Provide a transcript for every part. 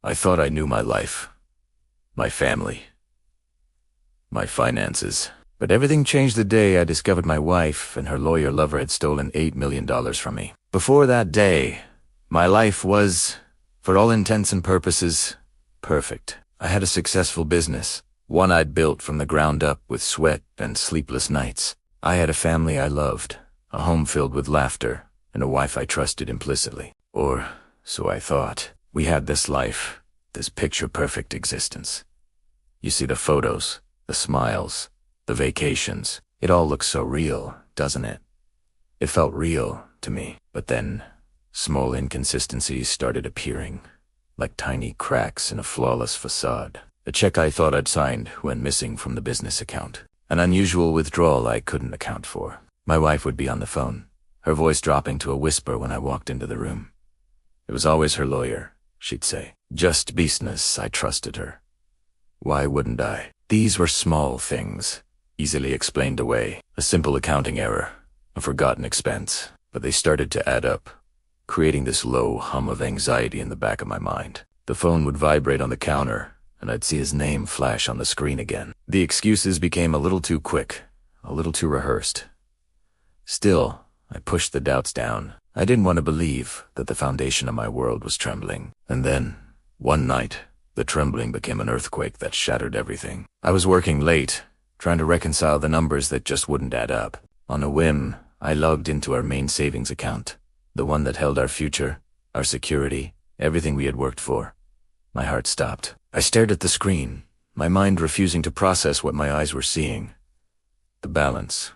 I thought I knew my life, my family, my finances. But everything changed the day I discovered my wife and her lawyer lover had stolen $8 million from me. Before that day, my life was, for all intents and purposes, perfect. I had a successful business, one I'd built from the ground up with sweat and sleepless nights. I had a family I loved, a home filled with laughter, and a wife I trusted implicitly. Or so I thought. We had this life, this picture-perfect existence. You see the photos, the smiles, the vacations. It all looks so real, doesn't it? It felt real to me. But then, small inconsistencies started appearing, like tiny cracks in a flawless facade. A check I thought I'd signed went missing from the business account. An unusual withdrawal I couldn't account for. My wife would be on the phone, her voice dropping to a whisper when I walked into the room. It was always her lawyer, she'd say. Just business, I trusted her. Why wouldn't I? These were small things, easily explained away. A simple accounting error, a forgotten expense. But they started to add up, creating this low hum of anxiety in the back of my mind. The phone would vibrate on the counter, and I'd see his name flash on the screen again. The excuses became a little too quick, a little too rehearsed. Still, I pushed the doubts down. I didn't want to believe that the foundation of my world was trembling. And then, one night, the trembling became an earthquake that shattered everything. I was working late, trying to reconcile the numbers that just wouldn't add up. On a whim, I logged into our main savings account, the one that held our future, our security, everything we had worked for. My heart stopped. I stared at the screen, my mind refusing to process what my eyes were seeing. The balance.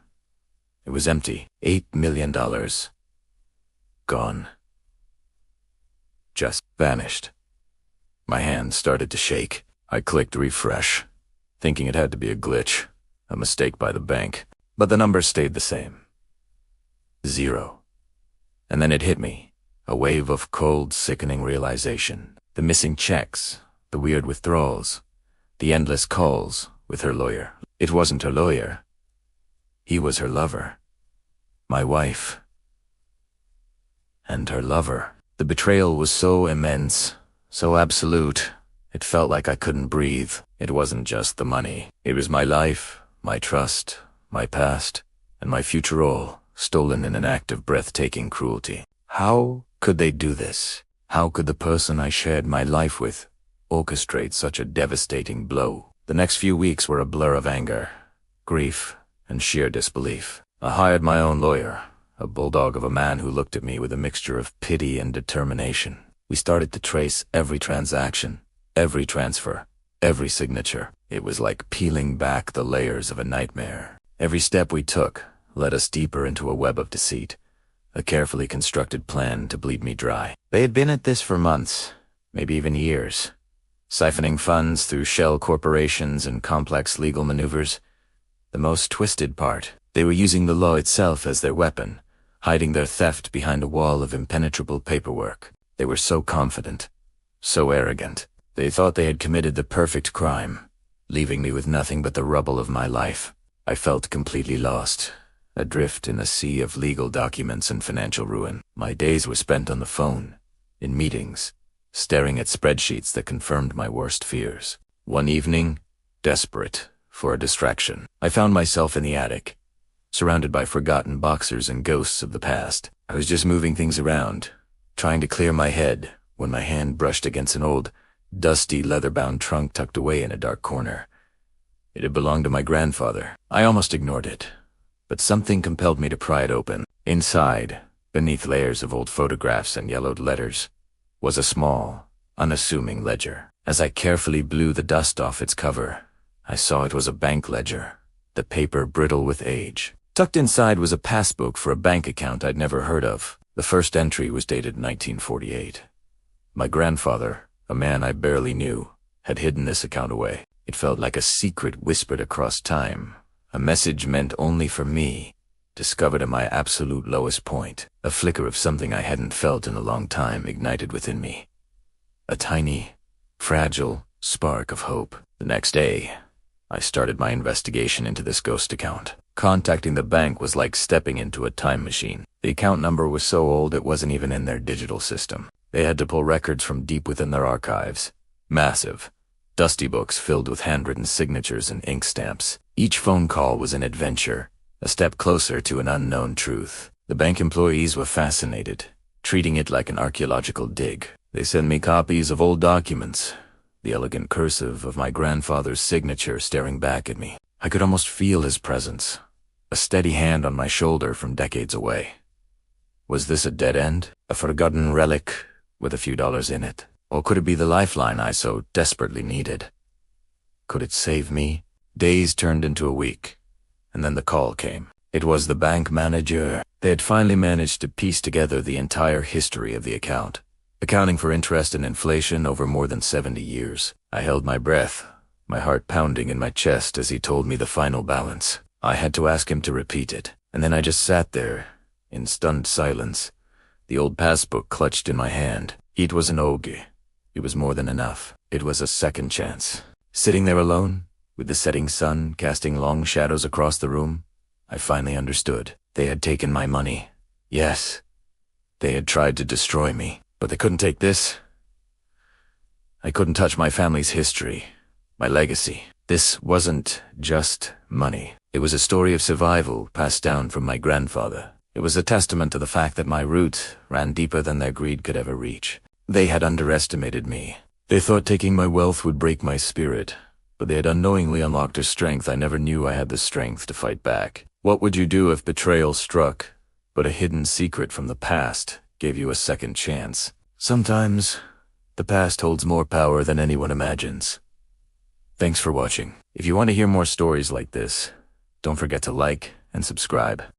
It was empty. $8 million. Gone. Just vanished. My hand started to shake. I clicked refresh, thinking it had to be a glitch, a mistake by the bank. But the numbers stayed the same. 0. And then it hit me, a wave of cold, sickening realization. The missing checks, the weird withdrawals, the endless calls with her lawyer. It wasn't her lawyer. He was her lover. My wife. And her lover. The betrayal was so immense, so absolute, it felt like I couldn't breathe. It wasn't just the money. It was my life, my trust, my past, and my future all, stolen in an act of breathtaking cruelty. How could they do this? How could the person I shared my life with orchestrate such a devastating blow? The next few weeks were a blur of anger, grief, and sheer disbelief. I hired my own lawyer, a bulldog of a man who looked at me with a mixture of pity and determination. We started to trace every transaction, every transfer, every signature. It was like peeling back the layers of a nightmare. Every step we took led us deeper into a web of deceit, a carefully constructed plan to bleed me dry. They had been at this for months, maybe even years, siphoning funds through shell corporations and complex legal maneuvers. The most twisted part, they were using the law itself as their weapon, hiding their theft behind a wall of impenetrable paperwork. They were so confident, so arrogant. They thought they had committed the perfect crime, leaving me with nothing but the rubble of my life. I felt completely lost, adrift in a sea of legal documents and financial ruin. My days were spent on the phone, in meetings, staring at spreadsheets that confirmed my worst fears. One evening, desperate for a distraction, I found myself in the attic, surrounded by forgotten boxers and ghosts of the past. I was just moving things around, trying to clear my head, when my hand brushed against an old, dusty, leather-bound trunk tucked away in a dark corner. It had belonged to my grandfather. I almost ignored it, but something compelled me to pry it open. Inside, beneath layers of old photographs and yellowed letters, was a small, unassuming ledger. As I carefully blew the dust off its cover, I saw it was a bank ledger, the paper brittle with age. Tucked inside was a passbook for a bank account I'd never heard of. The first entry was dated 1948. My grandfather, a man I barely knew, had hidden this account away. It felt like a secret whispered across time, a message meant only for me, discovered at my absolute lowest point. A flicker of something I hadn't felt in a long time ignited within me. A tiny, fragile spark of hope. The next day, I started my investigation into this ghost account. Contacting the bank was like stepping into a time machine. The account number was so old it wasn't even in their digital system. They had to pull records from deep within their archives. Massive, dusty books filled with handwritten signatures and ink stamps. Each phone call was an adventure, a step closer to an unknown truth. The bank employees were fascinated, treating it like an archaeological dig. They sent me copies of old documents, the elegant cursive of my grandfather's signature staring back at me. I could almost feel his presence, a steady hand on my shoulder from decades away. Was this a dead end? A forgotten relic with a few dollars in it? Or could it be the lifeline I so desperately needed? Could it save me? Days turned into a week, and then the call came. It was the bank manager. They had finally managed to piece together the entire history of the account, accounting for interest and inflation over more than 70 years. I held my breath, my heart pounding in my chest as he told me the final balance. I had to ask him to repeat it, and then I just sat there, in stunned silence, the old passbook clutched in my hand. It was an ogie. It was more than enough. It was a second chance. Sitting there alone, with the setting sun casting long shadows across the room, I finally understood. They had taken my money. Yes, they had tried to destroy me, but they couldn't take this. I couldn't touch my family's history, my legacy. This wasn't just money. It was a story of survival passed down from my grandfather. It was a testament to the fact that my roots ran deeper than their greed could ever reach. They had underestimated me. They thought taking my wealth would break my spirit, but they had unknowingly unlocked a strength I never knew I had the strength to fight back. What would you do if betrayal struck, but a hidden secret from the past gave you a second chance? Sometimes, the past holds more power than anyone imagines. Thanks for watching. If you want to hear more stories like this, don't forget to like and subscribe.